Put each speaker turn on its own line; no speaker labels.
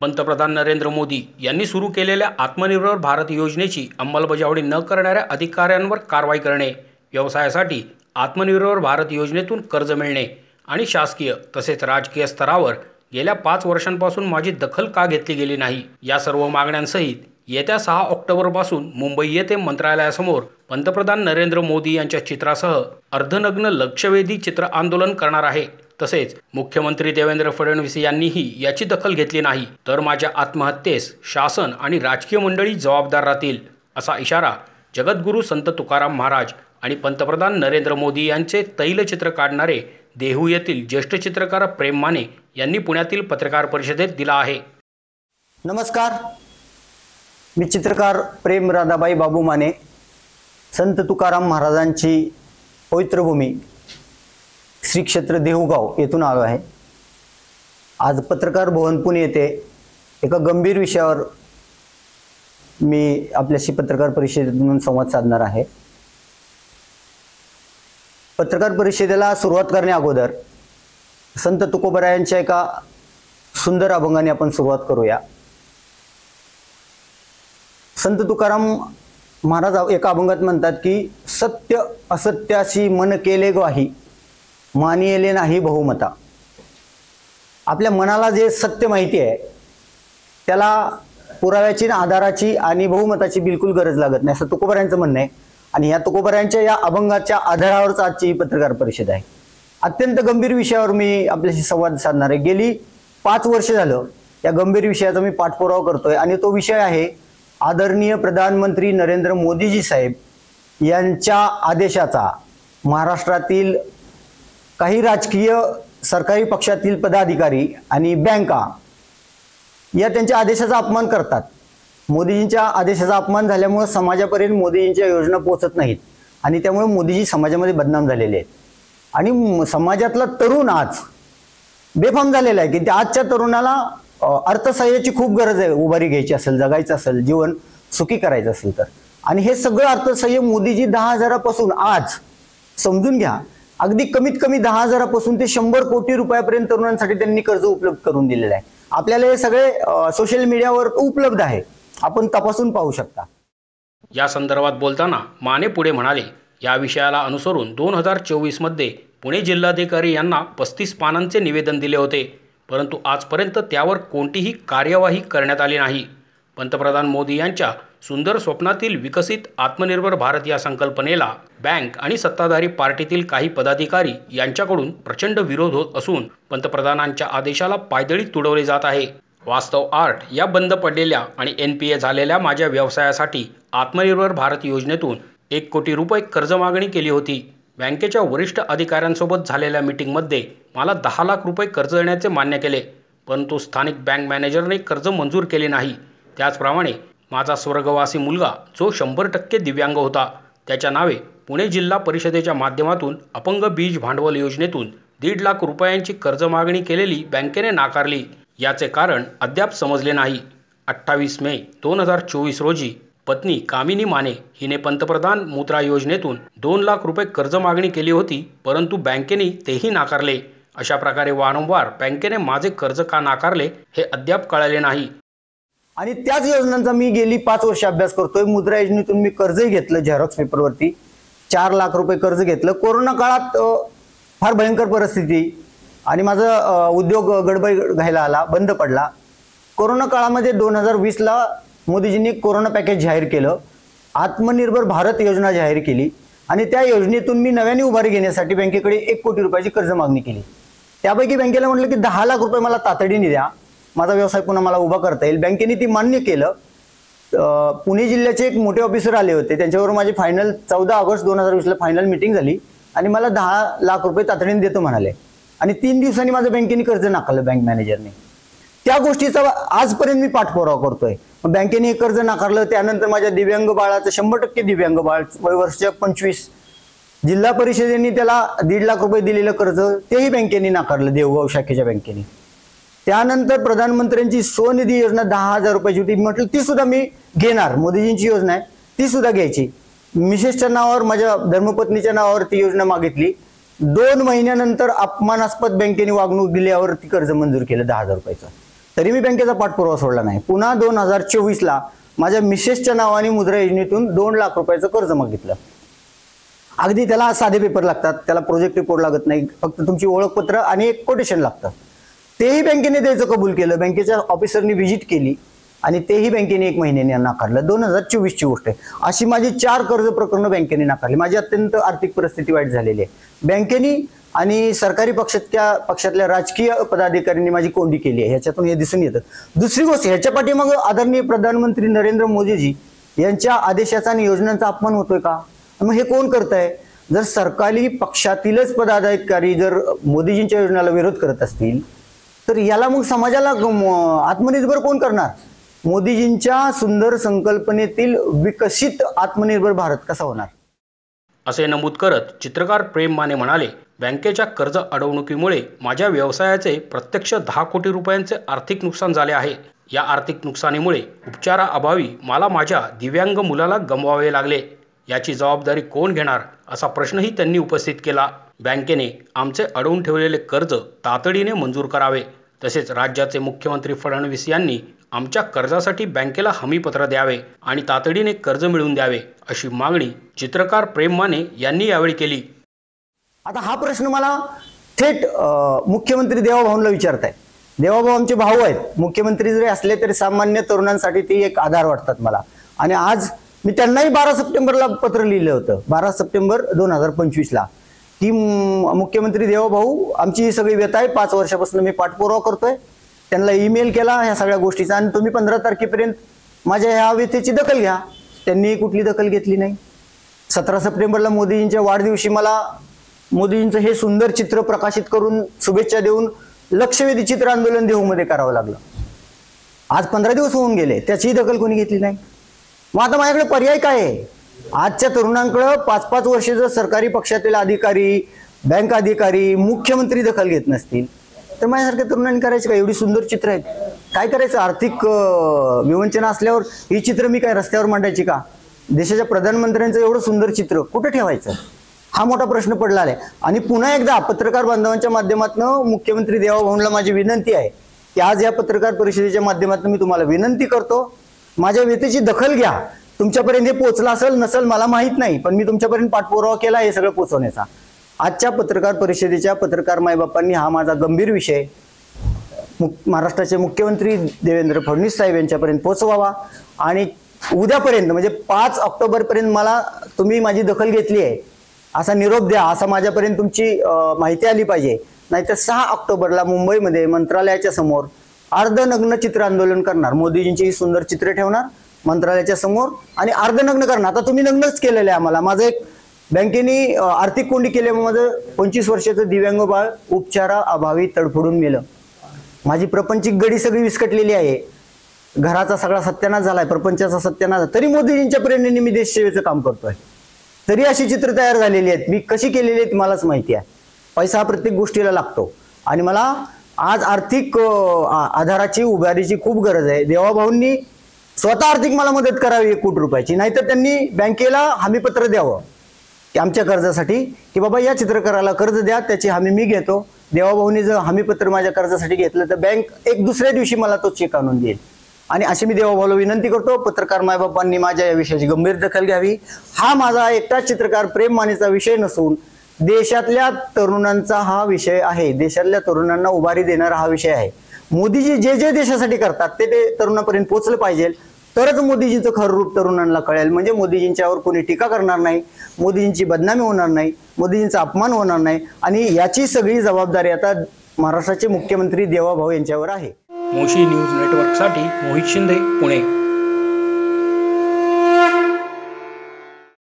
पंतप्रधान नरेंद्र मोदी यांनी सुरू केलेल्या आत्मनिर्भर भारत योजनेची अंमलबजावणी न करणाऱ्या अधिकाऱ्यांवर कारवाई करणे, व्यवसायासाठी आत्मनिर्भर भारत योजनेतून कर्ज मिळणे आणि शासकीय तसेच राजकीय स्तरावर गेल्या 5 वर्षांपासून माझी दखल का घेतली गेली नाही, या सर्व मागण्यांसहित येत्या 6 ऑक्टोबरपासून मुंबई येथे मंत्रालयासमोर पंतप्रधान नरेंद्र मोदी यांच्या चित्रासह अर्धनग्न लक्षवेधी चित्र आंदोलन करणार आहे। तसेच मुख्यमंत्री देवेंद्र फडणवीस यांनीही याची दखल घेतली नाही तर माझ्या आत्महत्येस शासन आणि राजकीय मंडळी जबाबदार राहतील, असा इशारा जगद्गुरू संत तुकाराम महाराज आणि पंतप्रधान नरेंद्र मोदी यांचे तैलचित्र काढणारे देहू येथील ज्येष्ठ चित्रकार प्रेम माने यांनी पुण्यातील पत्रकार परिषदेत दिला आहे।
नमस्कार, मी चित्रकार प्रेम राधाबाई बाबू माने, संत तुकाराम महाराजांची पवित्र भूमी श्री क्षेत्र देहूगाव येथून आलो आहे। आज पत्रकार भवन पुणे येथे एका गंभीर विषयावर मी आपल्याशी पत्रकार परिषदेतून संवाद साधणार आहे। पत्रकार परिषदेला सुरुवात करण्या अगोदर संत तुकोबरायांच्या एका सुंदर अभंगाने आपण सुरुवात करूया। संत तुकाराम महाराज एका अभंगात म्हणतात की सत्य असत्याशी मन केले ग्वाही, मानिले नाही बहुमता। आपल्या मनाला जे सत्य माहिती आहे त्याला पुराव्याची, आधाराची आणि बहुमताची बिलकुल गरज लागत नाही, असं तुकोबरायांचं म्हणणं आहे। आणि या तुकोबरायांच्या या अभंगाच्या आधारावरच आजची पत्रकार परिषद आहे। अत्यंत गंभीर विषयावर मी आपल्याशी संवाद साधणार आहे। गेली 5 वर्ष झालं या गंभीर विषयाचा मी पाठपुरावा करतोय आणि तो विषय आहे आदरणीय प्रधानमंत्री नरेंद्र मोदीजी साहेब यांच्या आदेशाचा महाराष्ट्रातील काही राजकीय सरकारी पक्षातील पदाधिकारी आणि बँका या त्यांच्या आदेशाचा अपमान करतात। मोदीजींच्या आदेशाचा अपमान झाल्यामुळे समाजापर्यंत मोदीजींच्या योजना पोहोचत नाहीत आणि त्यामुळे मोदीजी समाजामध्ये बदनाम झालेले आहेत आणि समाजातला तरुण आज बेफाम झालेला आहे की त्या आजच्या तरुणाला अर्थसहाय्याची खूप गरज आहे। उभारी घ्यायची असेल, जगायचं असेल, जीवन सुखी करायचं असेल तर, आणि हे सगळं अर्थसहाय्य मोदीजी 10,000 पासून आज समजून घ्या अगदी कमीत कमी 10,000 पासून ते 100 कोटी रुपयापर्यंत तरुणांसाठी त्यांनी कर्ज उपलब्ध करून दिलेलं आहे। आपल्याला हे सगळे सोशल मीडियावर उपलब्ध आहे, आपण तपासून पाहू शकता।
या संदर्भात बोलताना माने पुढे म्हणाले, या विषयाला अनुसरून 2024 मध्ये पुणे जिल्हाधिकारी यांना 35 पानांचे निवेदन दिले होते, परंतु आजपर्यंत त्यावर कोणतीही कार्यवाही करण्यात आली नाही। पंतप्रधान मोदी यांच्या सुंदर स्वप्नातील विकसित आत्मनिर्भर भारत या संकल्पनेला बँक आणि सत्ताधारी पार्टीतील काही पदाधिकारी यांच्याकडून प्रचंड विरोध होत असून पंतप्रधानांच्या आदेशाला पायदळी तुडवले जात आहे। वास्तव आर्ट या बंद पडलेल्या आणि NPA झालेल्या माझ्या व्यवसायासाठी आत्मनिर्भर भारत योजनेतून 1 कोटी रुपये कर्ज मागणी केली होती। बँकेच्या वरिष्ठ अधिकाऱ्यांसोबत झालेल्या मीटिंगमध्ये मला 10 लाख रुपये कर्ज देण्याचे मान्य केले, परंतु स्थानिक बँक मॅनेजरने कर्ज मंजूर केले नाही। त्याचप्रमाणे माझा स्वर्गवासी मुलगा जो 100% दिव्यांग होता त्याच्या नावे पुणे जिल्हा परिषदेच्या माध्यमातून अपंग बीज भांडवल योजनेतून 1.5 लाख रुपयांची कर्ज मागणी केलेली बँकेने नाकारली। याचे कारण अद्याप समजले नाही। 28 मे 2024 रोजी पत्नी कामिनी माने हिने पंतप्रधान मुद्रा योजनेतून 2 लाख रुपये कर्ज मागणी केली होती, परंतु बँकेने तेही नाकारले। अशा प्रकारे वारंवार बँकेने माझे कर्ज का नाकारले हे अद्याप कळले नाही।
आणि त्याच योजनांचा मी गेली 5 वर्ष अभ्यास करतोय। मुद्रा योजनेतून मी कर्जही घेतलं, झेरॉक्स पेपरवरती 4 लाख रुपये कर्ज घेतलं। कोरोना काळात फार भयंकर परिस्थिती आणि माझा उद्योग गडबड घ्यायला आला, बंद पडला। कोरोना काळामध्ये 2020ला मोदीजींनी कोरोना पॅकेज जाहीर केलं, आत्मनिर्भर भारत योजना जाहीर केली आणि त्या योजनेतून मी नव्याने उभारी घेण्यासाठी बँकेकडे 1 कोटी रुपयाची कर्ज मागणी केली। त्यापैकी बँकेला म्हटलं की 10 लाख रुपये मला तातडीने द्या, माझा व्यवसाय पुन्हा मला उभा करता येईल। बँकेने ती मान्य केलं। पुणे जिल्ह्याचे एक मोठे ऑफिसर आले होते, त्यांच्यावर माझी फायनल 14 ऑगस्ट 2020ला फायनल मीटिंग झाली आणि मला 10 लाख रुपये तातडीने देतो म्हणाले आणि 3 दिवसांनी माझं बँकेने कर्ज नाकारलं बँक मॅनेजरने। त्या गोष्टीचा आजपर्यंत मी पाठपुरावा करतोय। बँकेने कर्ज नाकारलं, त्यानंतर माझ्या दिव्यांग बाळाचं 100% दिव्यांग बाळ वय वर्ष 25 जिल्हा परिषदेने त्याला 1.5 लाख रुपये दिलेलं कर्ज तेही बँकेने नाकारलं, देवगाव शाखेच्या बँकेने। त्यानंतर प्रधानमंत्र्यांची स्वनिधी योजना 10,000 रुपयाची होती, म्हटलं ती सुद्धा मी घेणार, मोदीजींची योजना आहे ती सुद्धा घ्यायची। मिसेसच्या नावावर, माझ्या धर्मपत्नीच्या नावावर ती योजना मागितली। 2 महिन्यानंतर अपमानास्पद बँकेने वागणूक दिल्यावर ती कर्ज मंजूर केलं 10,000 रुपयाचं। तरी मी बँकेचा पाठपुरावा सोडला नाही. पुन्हा 2024ला माझ्या मिसेसच्या नावाने मुद्रा योजनेतून 2 लाख रुपयाचं कर्ज मागितलं. अगदी त्याला साधे पेपर लागतात, त्याला प्रोजेक्ट रिपोर्ट लागत नाही, फक्त तुमची ओळखपत्र आणि एक कोटेशन लागतं. तेही बँकेने द्यायचं कबूल केलं. बँकेच्या ऑफिसरनी व्हिजिट केली आणि तेही बँकेने 1 महिन्याने नाकारलं. 2024ची गोष्ट आहे. अशी माझी 4 कर्ज प्रकरणं बँकेने नाकारली. माझी अत्यंत आर्थिक परिस्थिती वाईट झालेली आहे. बँकेने आणि सरकारी पक्षातल्या राजकीय पदाधिकाऱ्यांनी माझी कोंडी केली आहे, ह्याच्यातून हे दिसून येतं. दुसरी गोष्ट, ह्याच्या पाठीमागे आदरणीय प्रधानमंत्री नरेंद्र मोदीजी यांच्या आदेशाचा आणि योजनांचा अपमान होतोय का? मग हे कोण करतंय? जर सरकारी पक्षातीलच पदाधिकारी जर मोदीजींच्या योजनेला विरोध करत असतील तर याला मग समाजाला आत्मनिर्भर कोण करणार? मोदीजींच्या सुंदर संकल्पनेतील विकसित आत्मनिर्भर भारत कसा होणार?
असे नमूद करत चित्रकार प्रेम माने म्हणाले, बँकेच्या कर्ज अडवणुकीमुळे माझ्या व्यवसायाचे प्रत्यक्ष 10 कोटी रुपयांचे आर्थिक नुकसान झाले आहे. या आर्थिक नुकसानीमुळे उपचाराअभावी मला माझ्या दिव्यांग मुलाला गमवावे लागले. याची जबाबदारी कोण घेणार असा प्रश्नही त्यांनी उपस्थित केला. बँकेने आमचे अडवून ठेवलेले कर्ज तातडीने मंजूर करावे. तसेच राज्याचे मुख्यमंत्री फडणवीस यांनी आमच्या कर्जासाठी बँकेला हमीपत्र द्यावे आणि तातडीने कर्ज मिळवून द्यावे अशी मागणी चित्रकार प्रेम माने यांनी यावेळी केली.
आता हा प्रश्न मला थेट मुख्यमंत्री देवाभाऊंना विचारताय. देवाभाऊ आमचे भाऊ आहेत. मुख्यमंत्री जरी असले तरी सामान्य तरुणांसाठी ते एक आधार वाटतात मला. आणि आज मी त्यांनाही 12 सप्टेंबरला पत्र लिहिलं होतं. 12 सप्टेंबर 2025ला की मुख्यमंत्री देवाभाऊ, आमची ही सगळी व्यथा आहे. 5 वर्षापासून मी पाठपुरावा करतोय. त्यांना ईमेल केला ह्या सगळ्या गोष्टीचा आणि तुम्ही 15 तारखेपर्यंत माझ्या ह्या व्यथेची दखल घ्या. त्यांनी कुठली दखल घेतली नाही. 17 सप्टेंबरला मोदीजींच्या वाढदिवशी मला मोदीजींचं हे सुंदर चित्र प्रकाशित करून शुभेच्छा देऊन लक्षवेधी चित्र आंदोलन देहूमध्ये करावं लागलं. आज 15 दिवस होऊन गेले, त्याचीही दखल कोणी घेतली नाही. मग आता माझ्याकडे पर्याय काय आहे? आजच्या तरुणांकडे 5-5 वर्षे जर सरकारी पक्षातील अधिकारी, बँक अधिकारी, मुख्यमंत्री दखल घेत नसतील तर माझ्यासारख्या तरुणांनी करायचं काय? एवढी सुंदर चित्र आहेत, काय करायचं? आर्थिक विवंचना असल्यावर ही चित्र मी काय रस्त्यावर मांडायची का? देशाच्या प्रधानमंत्र्यांचं एवढं सुंदर चित्र कुठं ठेवायचं? हा मोठा प्रश्न पडला आहे. आणि पुन्हा एकदा पत्रकार बांधवांच्या माध्यमातून मुख्यमंत्री देवाभाऊंना माझी विनंती आहे की आज या पत्रकार परिषदेच्या माध्यमातून मी तुम्हाला विनंती करतो, माझ्या व्यथेची दखल घ्या. तुमच्यापर्यंत हे पोहोचलं असेल नसेल मला माहीत नाही, पण मी तुमच्यापर्यंत पाठपुरावा केला हे सगळं पोहोचवण्याचा. आजच्या पत्रकार परिषदेच्या पत्रकार मायबापांनी हा माझा गंभीर विषय महाराष्ट्राचे मुख्यमंत्री देवेंद्र फडणवीस साहेब यांच्यापर्यंत पोहोचवावा आणि उद्यापर्यंत म्हणजे 5 ऑक्टोबरपर्यंत मला तुम्ही माझी दखल घेतली आहे असा निरोप द्या, असा माझ्यापर्यंत तुमची माहिती आली पाहिजे. नाहीतर 6 ऑक्टोबरला मुंबईमध्ये मंत्रालयाच्या समोर अर्धनग्न चित्र आंदोलन करणार. मोदीजींची ही सुंदर चित्र ठेवणार मंत्रालयाच्या समोर आणि अर्धनग्न करणार. आता तुम्ही नग्नच केलेलं आहे आम्हाला. माझं एक बँकेने आर्थिक कोंडी केल्यामुळे माझं 25 वर्षाचं दिव्यांग बाळ उपचाराअभावी तडफडून मेलं. माझी प्रपंचिक गडी सगळी विस्कटलेली आहे. घराचा सगळा सत्यानाश झालाय, प्रपंचाचा सत्यानाश. तरी मोदीजींच्या प्रेरणेने मी देशसेवेचं काम करतोय. तरी अशी चित्र तयार झालेली आहेत. मी कशी केलेली आहेत मलाच माहिती आहे. पैसा हा प्रत्येक गोष्टीला लागतो आणि मला आज आर्थिक आधाराची उभारीची खूप गरज आहे. देवाभाऊंनी स्वतः आर्थिक मला मदत करावी 1 कोटी रुपयाची, नाहीतर त्यांनी बँकेला हमीपत्र द्यावं की आमच्या कर्जासाठी की बाबा या चित्रकाराला कर्ज द्या, त्याची हमी मी घेतो. देवाभाऊंनी जर हमीपत्र माझ्या कर्जासाठी घेतलं तर बँक एक दुसऱ्या दिवशी मला तो चेक आणून देईल. आणि अशी मी देवाभाऊला विनंती करतो, पत्रकार मायबापांनी माझ्या या विषयाची गंभीर दखल घ्यावी. हा माझा एकटाच चित्रकार प्रेम मानेचा विषय नसून देशातल्या तरुणांचा हा विषय आहे. देशातल्या तरुणांना उभारी देणारा हा विषय आहे. मोदीजी जे जे देशासाठी करतात ते तरुणापर्यंत पोहोचलं पाहिजे, तरच मोदीजींचं खरं रूप तरुणांना कळेल. म्हणजे मोदीजींच्यावर कोणी टीका करणार नाही, मोदीजींची बदनामी होणार नाही, मोदीजींचा अपमान होणार नाही. आणि याची सगळी जबाबदारी आता महाराष्ट्राचे मुख्यमंत्री देवाभाऊ यांच्यावर आहे.
मोशी न्यूज नेटवर्कसाठी मोहित शिंदे, पुणे.